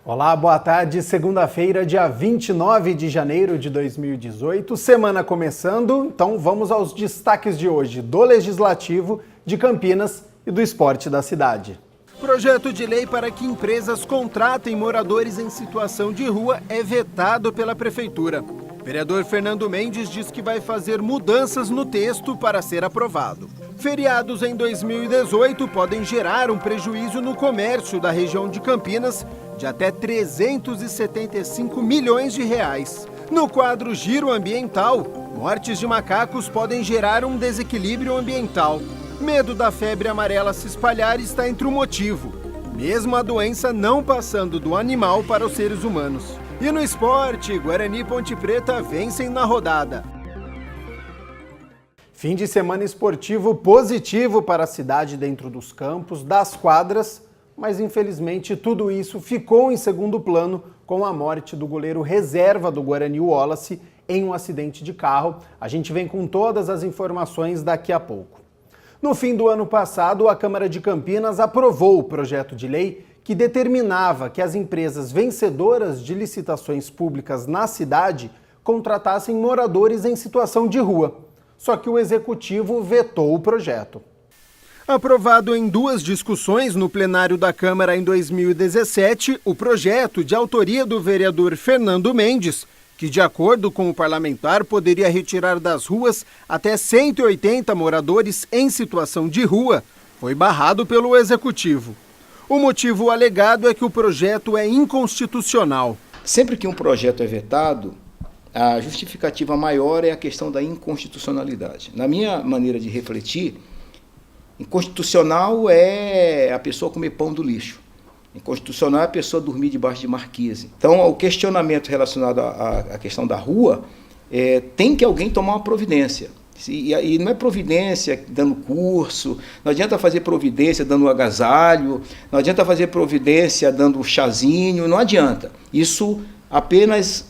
Olá, boa tarde. Segunda-feira, dia 29 de janeiro de 2018, semana começando, então vamos aos destaques de hoje do Legislativo, de Campinas e do esporte da cidade. Projeto de lei para que empresas contratem moradores em situação de rua é vetado pela Prefeitura. Vereador Fernando Mendes diz que vai fazer mudanças no texto para ser aprovado. Feriados em 2018 podem gerar um prejuízo no comércio da região de Campinas de até 375 milhões de reais. No quadro Giro Ambiental, mortes de macacos podem gerar um desequilíbrio ambiental. Medo da febre amarela se espalhar está entre o motivo, mesmo a doença não passando do animal para os seres humanos. E no esporte, Guarani e Ponte Preta vencem na rodada. Fim de semana esportivo positivo para a cidade dentro dos campos, das quadras, mas infelizmente tudo isso ficou em segundo plano com a morte do goleiro reserva do Guarani, o Wallace, em um acidente de carro. A gente vem com todas as informações daqui a pouco. No fim do ano passado, a Câmara de Campinas aprovou o projeto de lei que determinava que as empresas vencedoras de licitações públicas na cidade contratassem moradores em situação de rua. Só que o Executivo vetou o projeto. Aprovado em duas discussões no plenário da Câmara em 2017, o projeto, de autoria do vereador Fernando Mendes, que de acordo com o parlamentar poderia retirar das ruas até 180 moradores em situação de rua, foi barrado pelo Executivo. O motivo alegado é que o projeto é inconstitucional. Sempre que um projeto é vetado, a justificativa maior é a questão da inconstitucionalidade. Na minha maneira de refletir, inconstitucional é a pessoa comer pão do lixo. Inconstitucional é a pessoa dormir debaixo de marquise. Então, o questionamento relacionado à questão da rua, tem que alguém tomar uma providência. E não é providência dando curso, não adianta fazer providência dando agasalho, não adianta fazer providência dando chazinho, não adianta. Isso apenas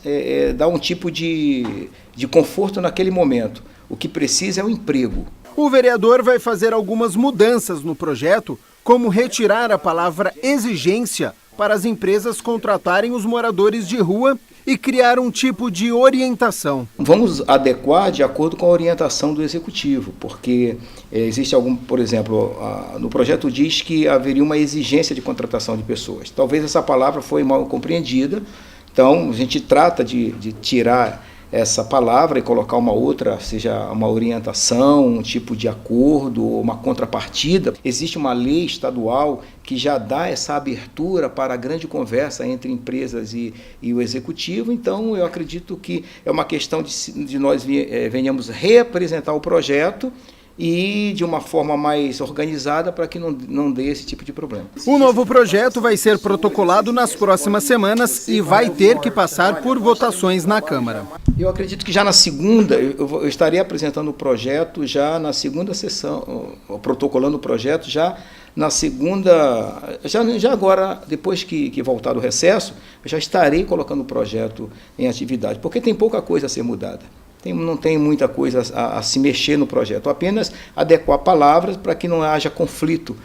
dá um tipo de conforto naquele momento. O que precisa é o emprego. O vereador vai fazer algumas mudanças no projeto, como retirar a palavra exigência para as empresas contratarem os moradores de rua e criar um tipo de orientação. Vamos adequar de acordo com a orientação do Executivo, porque existe por exemplo, no projeto diz que haveria uma exigência de contratação de pessoas. Talvez essa palavra foi mal compreendida, então a gente trata de tirar essa palavra e colocar uma outra, seja uma orientação, um tipo de acordo, uma contrapartida. Existe uma lei estadual que já dá essa abertura para a grande conversa entre empresas e o Executivo, então eu acredito que é uma questão de nós venhamos reapresentar o projeto e de uma forma mais organizada para que não dê esse tipo de problema. O novo projeto vai ser protocolado nas próximas semanas e vai ter que passar por votações na Câmara. Eu acredito que já na segunda, eu estarei apresentando o projeto já na segunda sessão, protocolando o projeto já na segunda, já agora, depois que voltar do recesso, eu já estarei colocando o projeto em atividade, porque tem pouca coisa a ser mudada. Não tem muita coisa a se mexer no projeto, apenas adequar palavras para que não haja conflito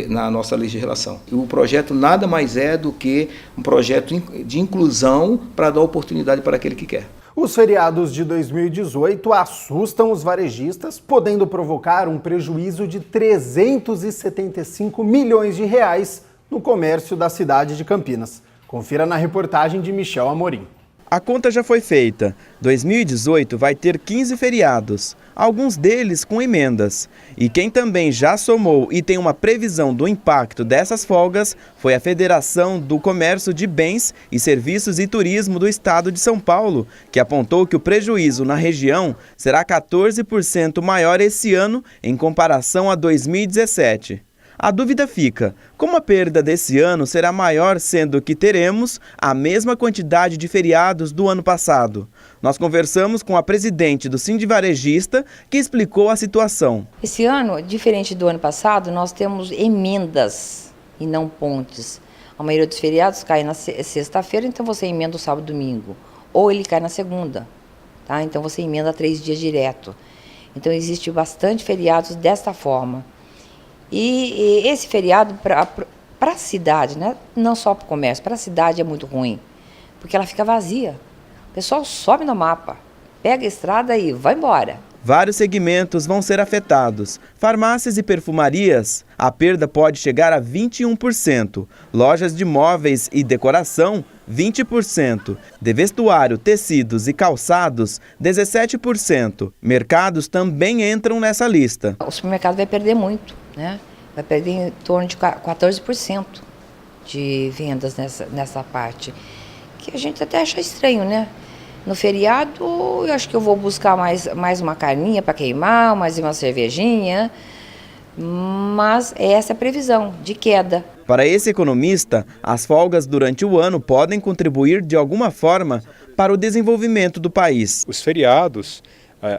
na nossa legislação. E o projeto nada mais é do que um projeto de inclusão para dar oportunidade para aquele que quer. Os feriados de 2018 assustam os varejistas, podendo provocar um prejuízo de 375 milhões de reais no comércio da cidade de Campinas. Confira na reportagem de Michel Amorim. A conta já foi feita. 2018 vai ter 15 feriados, alguns deles com emendas. E quem também já somou e tem uma previsão do impacto dessas folgas foi a Federação do Comércio de Bens e Serviços e Turismo do Estado de São Paulo, que apontou que o prejuízo na região será 14% maior esse ano em comparação a 2017. A dúvida fica: como a perda desse ano será maior, sendo que teremos a mesma quantidade de feriados do ano passado? Nós conversamos com a presidente do Sindivarejista, que explicou a situação. Esse ano, diferente do ano passado, nós temos emendas e não pontes. A maioria dos feriados cai na sexta-feira, então você emenda o sábado e domingo. Ou ele cai na segunda, tá? Então você emenda 3 dias direto. Então existe bastante feriados desta forma. E esse feriado para a cidade, né? Não só para o comércio, para a cidade é muito ruim, porque ela fica vazia. O pessoal sobe no mapa, pega a estrada e vai embora. Vários segmentos vão ser afetados. Farmácias e perfumarias, a perda pode chegar a 21%. Lojas de móveis e decoração, 20%. De vestuário, tecidos e calçados, 17%. Mercados também entram nessa lista. O supermercado vai perder muito, né? Vai perder em torno de 14% de vendas nessa parte. Que a gente até acha estranho, né? No feriado, eu acho que eu vou buscar mais uma carninha para queimar, mais uma cervejinha, mas essa é a previsão de queda. Para esse economista, as folgas durante o ano podem contribuir de alguma forma para o desenvolvimento do país. Os feriados,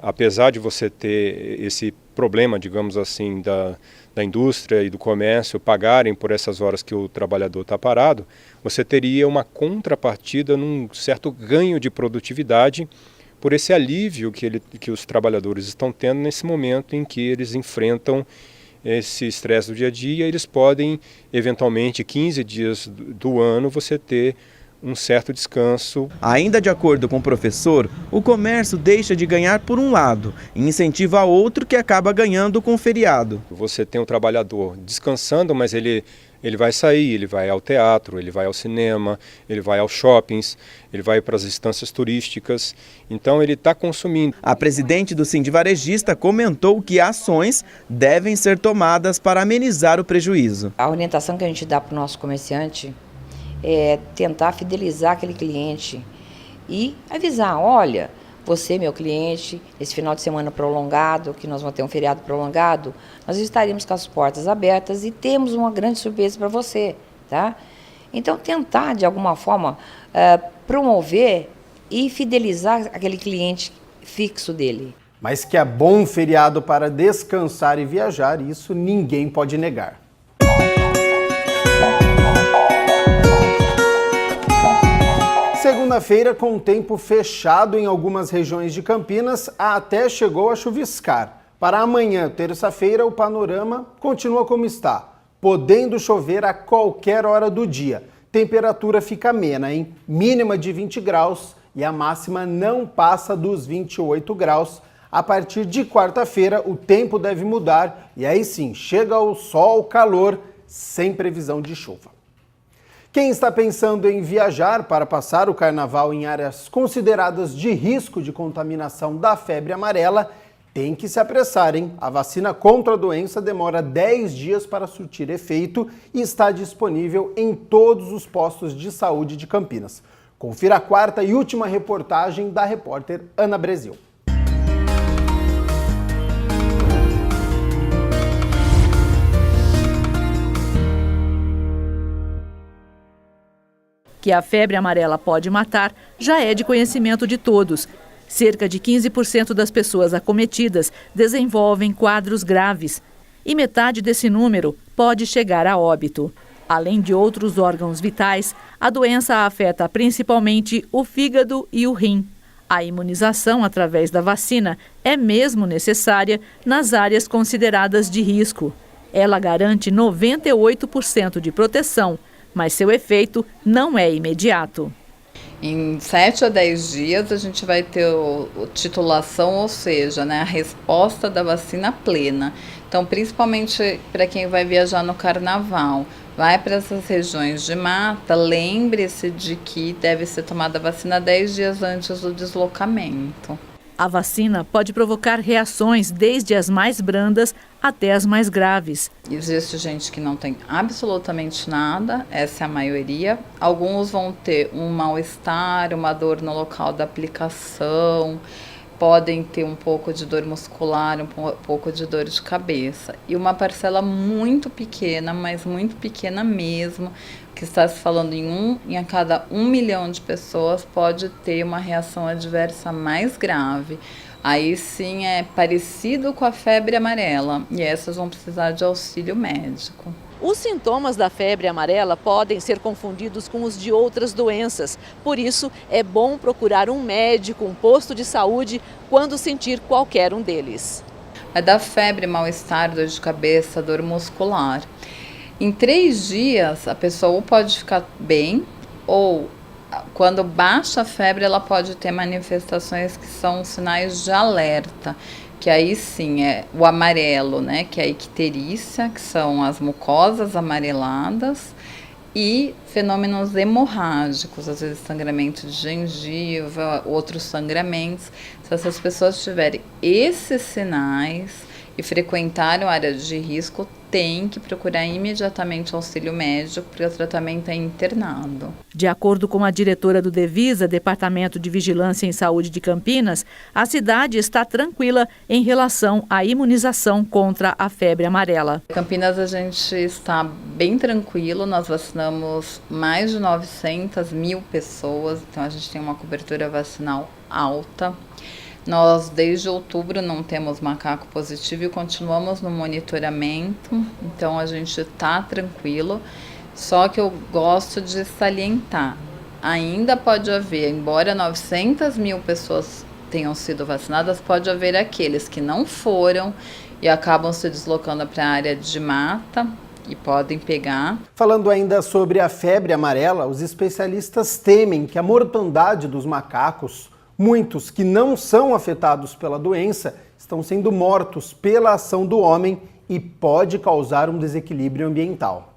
apesar de você ter esse problema, digamos assim, da indústria e do comércio pagarem por essas horas que o trabalhador está parado, você teria uma contrapartida num certo ganho de produtividade por esse alívio que os trabalhadores estão tendo nesse momento em que eles enfrentam esse estresse do dia a dia. Eles podem, eventualmente, 15 dias do ano, você ter um certo descanso. Ainda de acordo com o professor, o comércio deixa de ganhar por um lado e incentiva outro que acaba ganhando com o feriado. Você tem um trabalhador descansando, mas ele vai sair, ele vai ao teatro, ele vai ao cinema, ele vai aos shoppings, ele vai para as instâncias turísticas, então ele está consumindo. A presidente do Sindivarejista comentou que ações devem ser tomadas para amenizar o prejuízo. A orientação que a gente dá para o nosso comerciante é tentar fidelizar aquele cliente e avisar: olha, você, meu cliente, esse final de semana prolongado, que nós vamos ter um feriado prolongado, nós estaremos com as portas abertas e temos uma grande surpresa para você, tá? Então, tentar, de alguma forma, promover e fidelizar aquele cliente fixo dele. Mas que é bom feriado para descansar e viajar, isso ninguém pode negar. Segunda-feira, com o tempo fechado em algumas regiões de Campinas, até chegou a chuviscar. Para amanhã, terça-feira, o panorama continua como está, podendo chover a qualquer hora do dia. Temperatura fica amena, hein? Mínima de 20 graus e a máxima não passa dos 28 graus. A partir de quarta-feira, o tempo deve mudar e aí sim, chega o sol, calor, sem previsão de chuva. Quem está pensando em viajar para passar o carnaval em áreas consideradas de risco de contaminação da febre amarela, tem que se apressar, hein? A vacina contra a doença demora 10 dias para surtir efeito e está disponível em todos os postos de saúde de Campinas. Confira a quarta e última reportagem da repórter Ana Brasil. Que a febre amarela pode matar já é de conhecimento de todos. Cerca de 15% das pessoas acometidas desenvolvem quadros graves e metade desse número pode chegar a óbito. Além de outros órgãos vitais, a doença afeta principalmente o fígado e o rim. A imunização através da vacina é mesmo necessária nas áreas consideradas de risco. Ela garante 98% de proteção, mas seu efeito não é imediato. Em 7 a 10 dias a gente vai ter a titulação, ou seja, né, a resposta da vacina plena. Então, principalmente para quem vai viajar no carnaval, vai para essas regiões de mata, lembre-se de que deve ser tomada a vacina 10 dias antes do deslocamento. A vacina pode provocar reações desde as mais brandas até as mais graves. Existe gente que não tem absolutamente nada, essa é a maioria. Alguns vão ter um mal-estar, uma dor no local da aplicação, podem ter um pouco de dor muscular, um pouco de dor de cabeça. E uma parcela muito pequena, mas muito pequena mesmo, que está se falando em a cada 1 milhão de pessoas, pode ter uma reação adversa mais grave. Aí sim é parecido com a febre amarela e essas vão precisar de auxílio médico. Os sintomas da febre amarela podem ser confundidos com os de outras doenças. Por isso, é bom procurar um médico, um posto de saúde, quando sentir qualquer um deles. Vai dar febre, mal-estar, dor de cabeça, dor muscular. Em 3 dias, a pessoa pode ficar bem ou, quando baixa a febre, ela pode ter manifestações que são sinais de alerta. Que aí sim é o amarelo, né, que é a icterícia, que são as mucosas amareladas, e fenômenos hemorrágicos, às vezes sangramento de gengiva, outros sangramentos. Se essas pessoas tiverem esses sinais e frequentarem a área de risco, tem que procurar imediatamente auxílio médico, porque o tratamento é internado. De acordo com a diretora do Devisa, Departamento de Vigilância em Saúde de Campinas, a cidade está tranquila em relação à imunização contra a febre amarela. Em Campinas a gente está bem tranquilo, nós vacinamos mais de 900 mil pessoas, então a gente tem uma cobertura vacinal alta. Nós, desde outubro, não temos macaco positivo e continuamos no monitoramento, então a gente está tranquilo. Só que eu gosto de salientar, ainda pode haver, embora 900 mil pessoas tenham sido vacinadas, pode haver aqueles que não foram e acabam se deslocando para a área de mata e podem pegar. Falando ainda sobre a febre amarela, os especialistas temem que a mortandade dos macacos, muitos que não são afetados pela doença, estão sendo mortos pela ação do homem e pode causar um desequilíbrio ambiental.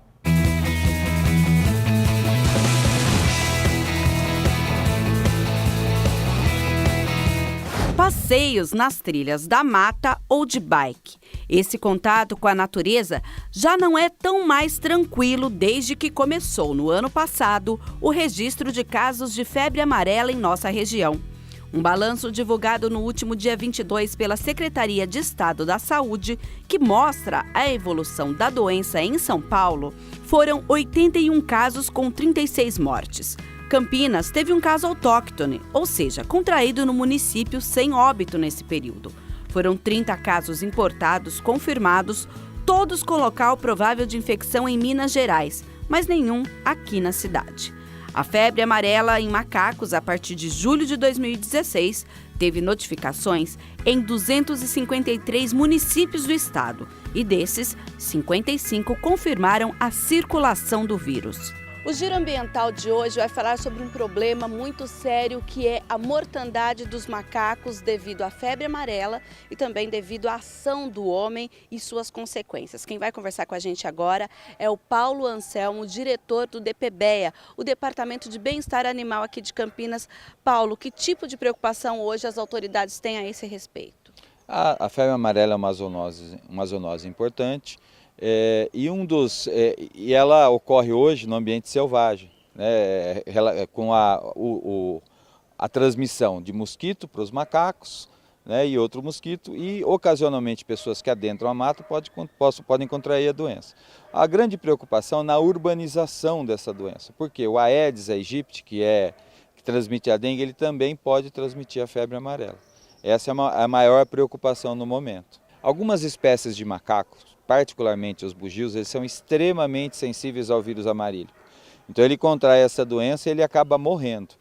Passeios nas trilhas da mata ou de bike. Esse contato com a natureza já não é tão mais tranquilo desde que começou no ano passado o registro de casos de febre amarela em nossa região. Um balanço divulgado no último dia 22 pela Secretaria de Estado da Saúde, que mostra a evolução da doença em São Paulo, foram 81 casos com 36 mortes. Campinas teve um caso autóctone, ou seja, contraído no município sem óbito nesse período. Foram 30 casos importados confirmados, todos com local provável de infecção em Minas Gerais, mas nenhum aqui na cidade. A febre amarela em macacos, a partir de julho de 2016, teve notificações em 253 municípios do estado e desses, 55 confirmaram a circulação do vírus. O Giro Ambiental de hoje vai falar sobre um problema muito sério que é a mortandade dos macacos devido à febre amarela e também devido à ação do homem e suas consequências. Quem vai conversar com a gente agora é o Paulo Anselmo, diretor do DPBEA, o Departamento de Bem-Estar Animal aqui de Campinas. Paulo, que tipo de preocupação hoje as autoridades têm a esse respeito? A febre amarela é uma zoonose importante. E ela ocorre hoje no ambiente selvagem, né, com a transmissão de mosquito para os macacos, né, e outro mosquito, e ocasionalmente pessoas que adentram a mata podem contrair a doença. A grande preocupação é na urbanização dessa doença, porque o Aedes aegypti, que transmite a dengue, ele também pode transmitir a febre amarela. Essa é a maior preocupação no momento. Algumas espécies de macacos, particularmente os bugios, eles são extremamente sensíveis ao vírus amarílico. Então ele contrai essa doença e ele acaba morrendo.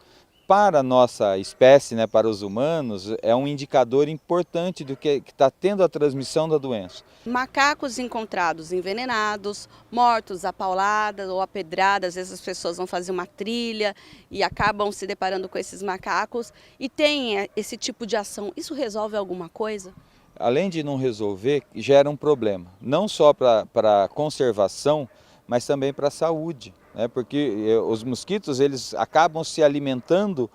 Para a nossa espécie, né, para os humanos, é um indicador importante do que está tendo a transmissão da doença. Macacos encontrados envenenados, mortos a pauladas ou a pedrada, às vezes as pessoas vão fazer uma trilha e acabam se deparando com esses macacos e tem esse tipo de ação. Isso resolve alguma coisa? Além de não resolver, gera um problema, não só para a conservação, mas também para a saúde, né? Porque os mosquitos eles acabam se alimentando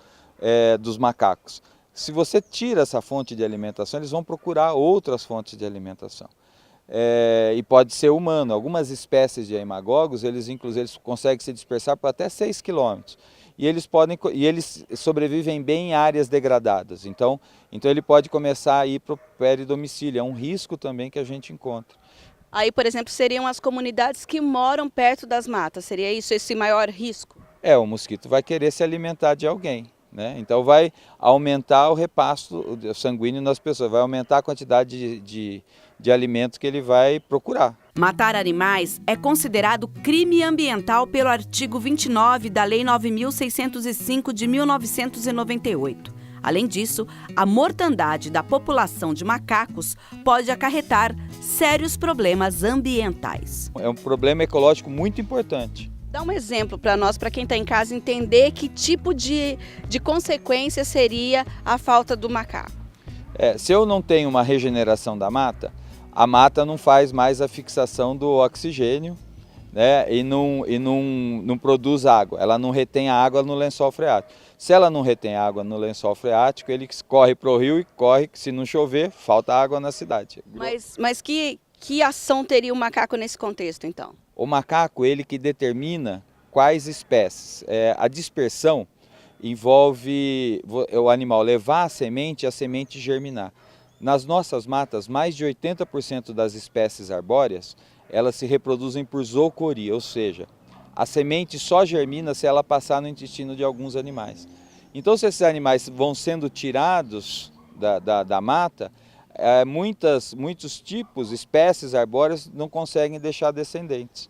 dos macacos. Se você tira essa fonte de alimentação, eles vão procurar outras fontes de alimentação. E pode ser humano. Algumas espécies de aimagogos, eles conseguem se dispersar por até 6 km. e eles sobrevivem bem em áreas degradadas. Então ele pode começar a ir para o peridomicílio, é um risco também que a gente encontra. Aí, por exemplo, seriam as comunidades que moram perto das matas, seria isso, esse maior risco? O mosquito vai querer se alimentar de alguém, né? Então vai aumentar o repasto sanguíneo nas pessoas, vai aumentar a quantidade de alimento que ele vai procurar. Matar animais é considerado crime ambiental pelo artigo 29 da Lei 9.605 de 1998. Além disso, a mortandade da população de macacos pode acarretar sérios problemas ambientais. É um problema ecológico muito importante. Dá um exemplo para nós, para quem está em casa, entender que tipo de consequência seria a falta do macaco. Se eu não tenho uma regeneração da mata, a mata não faz mais a fixação do oxigênio, né, e não produz água, ela não retém a água no lençol freático. Se ela não retém água no lençol freático, ele corre para o rio e corre, se não chover, falta água na cidade. Mas que ação teria o macaco nesse contexto, então? O macaco, ele que determina quais espécies. A dispersão envolve o animal levar a semente e a semente germinar. Nas nossas matas, mais de 80% das espécies arbóreas, elas se reproduzem por zoocoria, ou seja, a semente só germina se ela passar no intestino de alguns animais. Então, se esses animais vão sendo tirados da mata, muitos tipos, espécies arbóreas não conseguem deixar descendentes.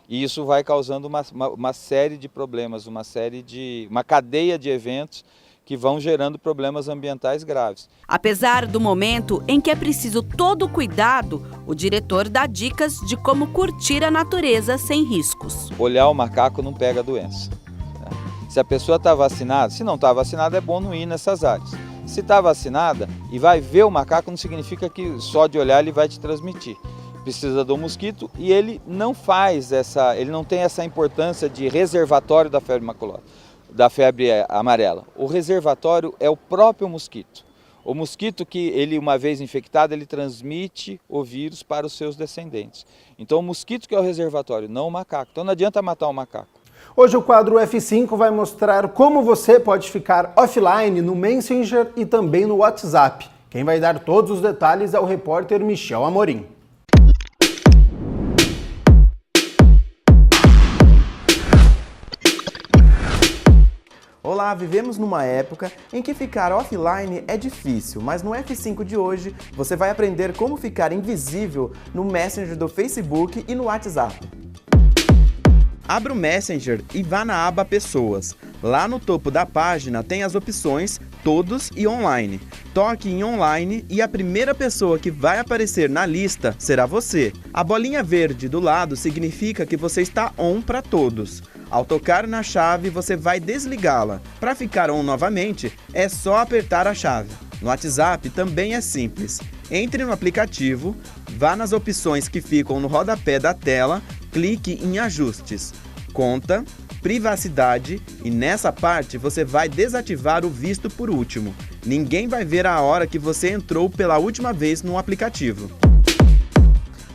E isso vai causando uma série de problemas, uma cadeia de eventos que vão gerando problemas ambientais graves. Apesar do momento em que é preciso todo cuidado, o diretor dá dicas de como curtir a natureza sem riscos. Olhar o macaco não pega doença. Se a pessoa está vacinada, se não está vacinada, é bom não ir nessas áreas. Se está vacinada e vai ver o macaco, não significa que só de olhar ele vai te transmitir. Precisa do mosquito e ele não tem essa importância de reservatório da febre maculosa, da febre amarela. O reservatório é o próprio mosquito. O mosquito que ele, uma vez infectado, ele transmite o vírus para os seus descendentes. Então o mosquito que é o reservatório, não o macaco. Então não adianta matar o macaco. Hoje o quadro F5 vai mostrar como você pode ficar offline no Messenger e também no WhatsApp. Quem vai dar todos os detalhes é o repórter Michel Amorim. Olá, vivemos numa época em que ficar offline é difícil, mas no F5 de hoje você vai aprender como ficar invisível no Messenger do Facebook e no WhatsApp. Abra o Messenger e vá na aba Pessoas. Lá no topo da página tem as opções Todos e Online. Toque em Online e a primeira pessoa que vai aparecer na lista será você. A bolinha verde do lado significa que você está on para todos. Ao tocar na chave, você vai desligá-la. Para ficar on novamente, é só apertar a chave. No WhatsApp também é simples. Entre no aplicativo, vá nas opções que ficam no rodapé da tela, clique em Ajustes, Conta, Privacidade e nessa parte você vai desativar o visto por último. Ninguém vai ver a hora que você entrou pela última vez no aplicativo.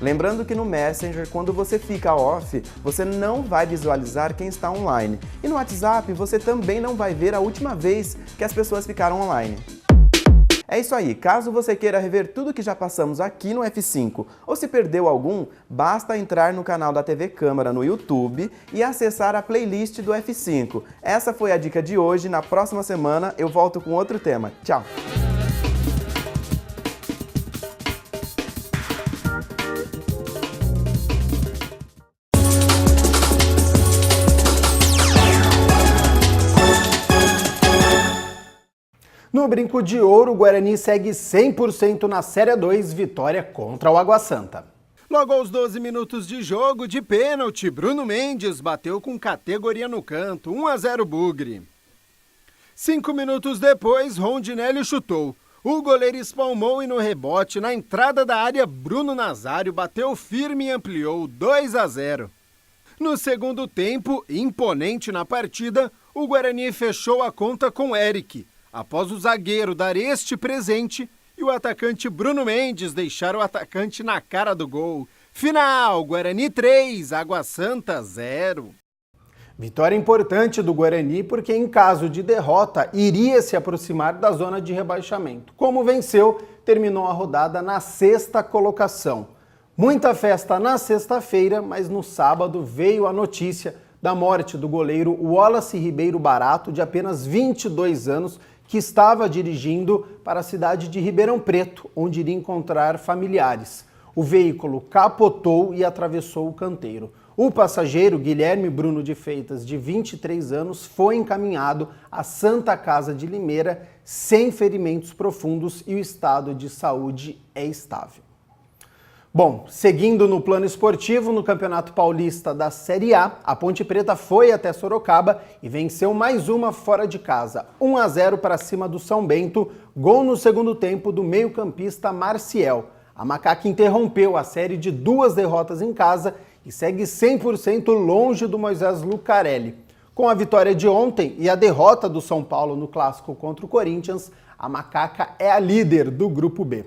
Lembrando que no Messenger, quando você fica off, você não vai visualizar quem está online. E no WhatsApp, você também não vai ver a última vez que as pessoas ficaram online. É isso aí, caso você queira rever tudo que já passamos aqui no F5 ou se perdeu algum, basta entrar no canal da TV Câmara no YouTube e acessar a playlist do F5. Essa foi a dica de hoje, na próxima semana eu volto com outro tema. Tchau! No Brinco de Ouro, o Guarani segue 100% na Série 2, vitória contra o Água Santa. Logo aos 12 minutos de jogo, de pênalti, Bruno Mendes bateu com categoria no canto, 1-0 Bugre. 5 minutos depois, Rondinelli chutou. O goleiro espalmou e no rebote, na entrada da área, Bruno Nazário bateu firme e ampliou 2-0. No segundo tempo, imponente na partida, o Guarani fechou a conta com Eric, após o zagueiro dar este presente e o atacante Bruno Mendes deixar o atacante na cara do gol. Final, Guarani 3, Água Santa 0. Vitória importante do Guarani porque, em caso de derrota, iria se aproximar da zona de rebaixamento. Como venceu, terminou a rodada na 6ª colocação. Muita festa na sexta-feira, mas no sábado veio a notícia da morte do goleiro Wallace Ribeiro Barato, de apenas 22 anos, que estava dirigindo para a cidade de Ribeirão Preto, onde iria encontrar familiares. O veículo capotou e atravessou o canteiro. O passageiro, Guilherme Bruno de Freitas, de 23 anos, foi encaminhado à Santa Casa de Limeira sem ferimentos profundos e o estado de saúde é estável. Bom, seguindo no plano esportivo, no Campeonato Paulista da Série A, a Ponte Preta foi até Sorocaba e venceu mais uma fora de casa, 1-0 para cima do São Bento, gol no segundo tempo do meio-campista Marciel. A Macaca interrompeu a série de 2 derrotas em casa e segue 100% longe do Moisés Lucarelli. Com a vitória de ontem e a derrota do São Paulo no clássico contra o Corinthians, a Macaca é a líder do Grupo B.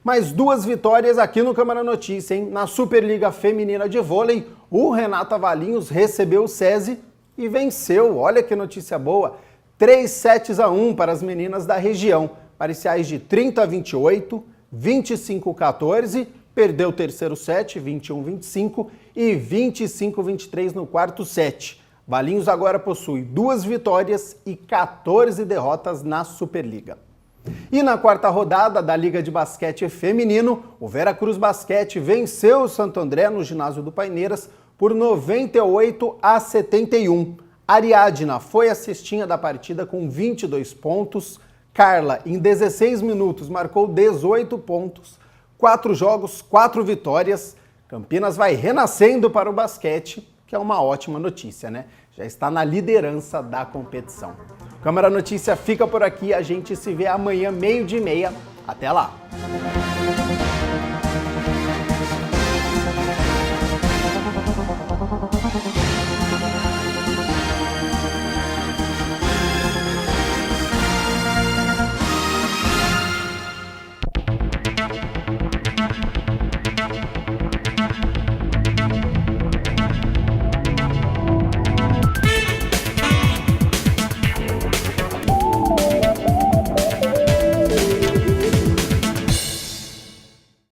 Mais 2 vitórias aqui no Câmara Notícia, hein? Na Superliga Feminina de Vôlei, o Renata Valinhos recebeu o SESI e venceu. Olha que notícia boa! 3-1 para as meninas da região. Parciais de 30-28, 25-14, perdeu o terceiro set, 21-25 e 25-23 no quarto set. Valinhos agora possui 2 vitórias e 14 derrotas na Superliga. E na 4ª rodada da Liga de Basquete Feminino, o Veracruz Basquete venceu o Santo André no ginásio do Paineiras por 98-71. Ariadna foi a cestinha da partida com 22 pontos. Carla, em 16 minutos, marcou 18 pontos. 4 jogos, 4 vitórias. Campinas vai renascendo para o basquete, que é uma ótima notícia, né? Já está na liderança da competição. Câmara Notícia fica por aqui, a gente se vê amanhã, 12:30. Até lá!